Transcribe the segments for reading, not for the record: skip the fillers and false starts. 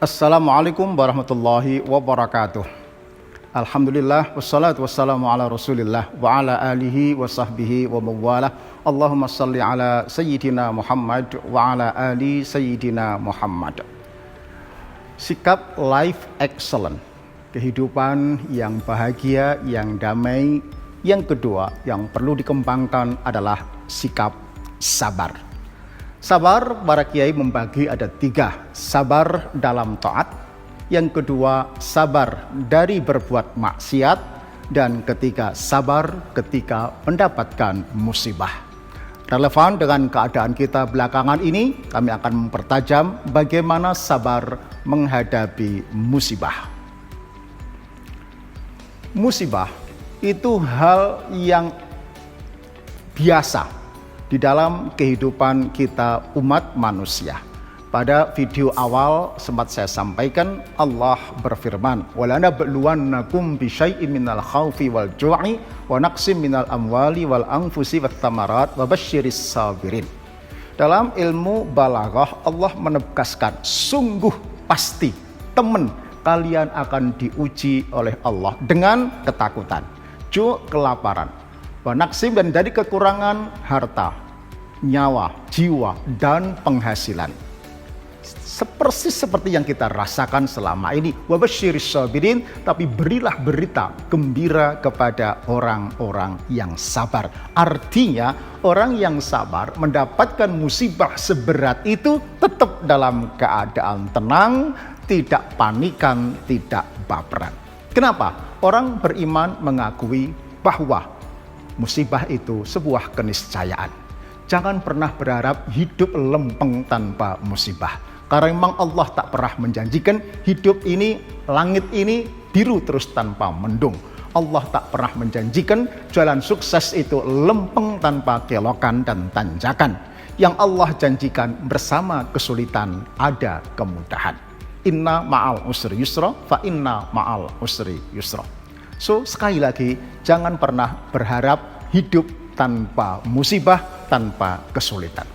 Assalamualaikum warahmatullahi wabarakatuh. Alhamdulillah wassalatu wassalamu ala Rasulillah wa ala alihi wa sahbihi wa mawalah. Allahumma salli ala sayyidina Muhammad wa ala ali sayyidina Muhammad. Sikap life excellent, kehidupan yang bahagia, yang damai. Yang kedua yang perlu dikembangkan adalah sikap sabar. Sabar, para kiai membagi ada 3. Sabar dalam taat. Yang kedua, sabar dari berbuat maksiat. Dan ketiga, sabar ketika mendapatkan musibah. Relevan dengan keadaan kita belakangan ini, kami akan mempertajam bagaimana sabar menghadapi musibah. Musibah itu hal yang biasa di dalam kehidupan kita umat manusia. Pada video awal sempat saya sampaikan, Allah berfirman, "Walanabluwannakum bisyai'in minal khaufi wal ju'i wa naqsim minal amwali wal anfusi wath thamarat wa basyiris sabirin." Dalam ilmu balaghah Allah menegaskan, sungguh pasti teman kalian akan diuji oleh Allah dengan ketakutan, kelaparan, wa naqsim, dan dari kekurangan harta, nyawa, jiwa, dan penghasilan. Persis seperti yang kita rasakan selama ini. Wa basyiris sabirin, tapi berilah berita gembira kepada orang-orang yang sabar. Artinya orang yang sabar mendapatkan musibah seberat itu tetap dalam keadaan tenang, tidak panikan, tidak baperan. Kenapa? Orang beriman mengakui bahwa musibah itu sebuah keniscayaan. Jangan pernah berharap hidup lempeng tanpa musibah. Karena memang Allah tak pernah menjanjikan hidup ini, langit ini biru terus tanpa mendung. Allah tak pernah menjanjikan jalan sukses itu lempeng tanpa kelokan dan tanjakan. Yang Allah janjikan bersama kesulitan ada kemudahan. Inna ma'al usri yusra, fa inna ma'al usri yusra. So, sekali lagi, jangan pernah berharap hidup tanpa musibah, tanpa kesulitan.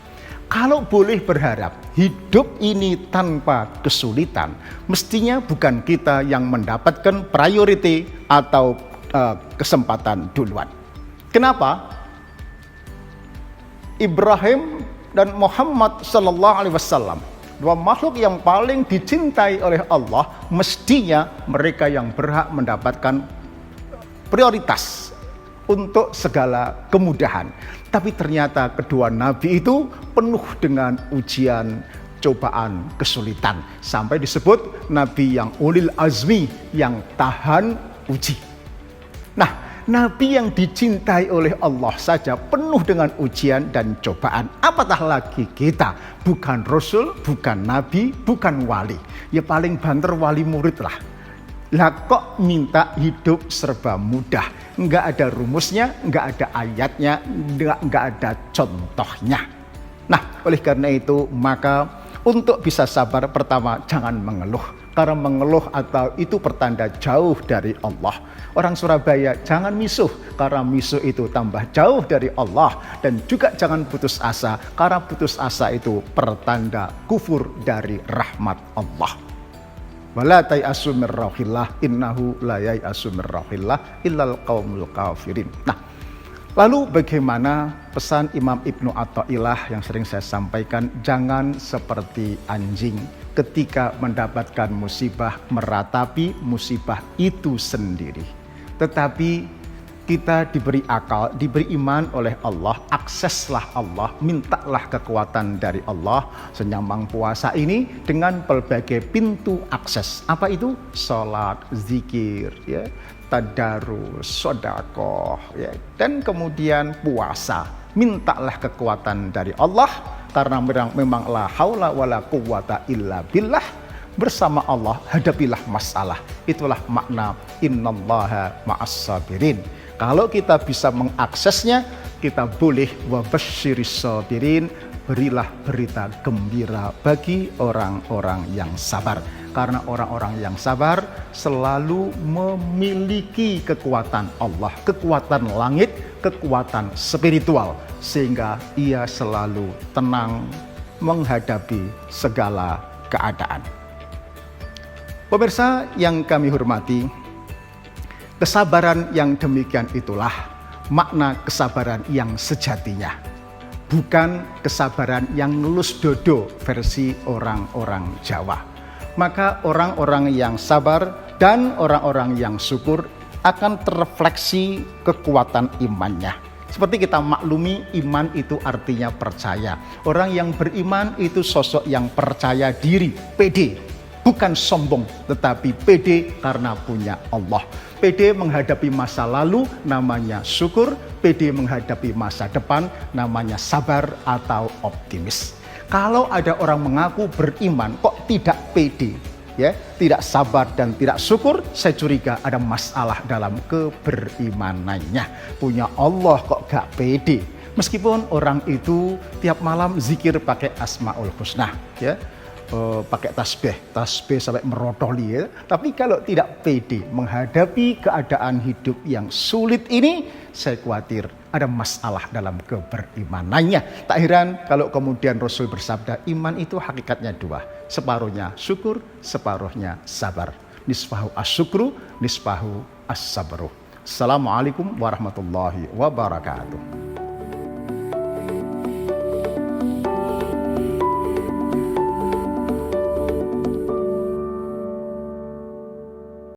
Kalau boleh berharap hidup ini tanpa kesulitan, mestinya bukan kita yang mendapatkan priority atau kesempatan duluan. Kenapa? Ibrahim dan Muhammad sallallahu alaihi wasallam, dua makhluk yang paling dicintai oleh Allah, mestinya mereka yang berhak mendapatkan prioritas untuk segala kemudahan. Tapi ternyata kedua nabi itu penuh dengan ujian, cobaan, kesulitan. Sampai disebut nabi yang ulil azmi, yang tahan uji. Nah, nabi yang dicintai oleh Allah saja penuh dengan ujian dan cobaan. Apatah lagi kita, bukan rasul, bukan nabi, bukan wali. Ya paling banter wali murid lah. Lah kok minta hidup serba mudah, nggak ada rumusnya, nggak ada ayatnya, nggak ada contohnya. Nah, oleh karena itu maka untuk bisa sabar, pertama jangan mengeluh, karena mengeluh atau itu pertanda jauh dari Allah. Orang Surabaya jangan misuh, karena misuh itu tambah jauh dari Allah. Dan juga jangan putus asa, karena putus asa itu pertanda kufur dari rahmat Allah. Wala tayasu min rauhillah innahu la yayasu min rauhillah illal qaumul kafirin. Nah, lalu bagaimana pesan Imam Ibnu Athaillah yang sering saya sampaikan, jangan seperti anjing ketika mendapatkan musibah meratapi musibah itu sendiri. Tetapi kita diberi akal, diberi iman oleh Allah, akseslah Allah, mintalah kekuatan dari Allah. Senyambang puasa ini dengan berbagai pintu akses. Apa itu? Salat, zikir, ya, tadarus, sedekah, ya, dan kemudian puasa. Mintalah kekuatan dari Allah, karena memang la haula wala quwata illa billah. Bersama Allah hadapilah masalah. Itulah makna innallaha ma'as sabirin. Kalau kita bisa mengaksesnya, kita boleh wa basyiris sabirin, berilah berita gembira bagi orang-orang yang sabar. Karena orang-orang yang sabar selalu memiliki kekuatan Allah, kekuatan langit, kekuatan spiritual, sehingga ia selalu tenang menghadapi segala keadaan. Pemirsa yang kami hormati, kesabaran yang demikian itulah makna kesabaran yang sejatinya. Bukan kesabaran yang ngelus dodo versi orang-orang Jawa. Maka orang-orang yang sabar dan orang-orang yang syukur akan terrefleksi kekuatan imannya. Seperti kita maklumi, iman itu artinya percaya. Orang yang beriman itu sosok yang percaya diri, pede. Bukan sombong, tetapi pede karena punya Allah. Pede menghadapi masa lalu namanya syukur, pede menghadapi masa depan namanya sabar atau optimis. Kalau ada orang mengaku beriman kok tidak pede, ya, tidak sabar dan tidak syukur, saya curiga ada masalah dalam keberimanannya. Punya Allah kok gak pede. Meskipun orang itu tiap malam zikir pakai Asmaul Husna, ya. Pakai tasbih sampai merotoli, ya. Tapi kalau tidak pede menghadapi keadaan hidup yang sulit ini, saya khawatir ada masalah dalam keberimanannya. Tak heran kalau kemudian Rasul bersabda, iman itu hakikatnya dua, separuhnya syukur, separuhnya sabar. Nisfahu asyukru, nisfahu as-sabru. Assalamualaikum warahmatullahi wabarakatuh.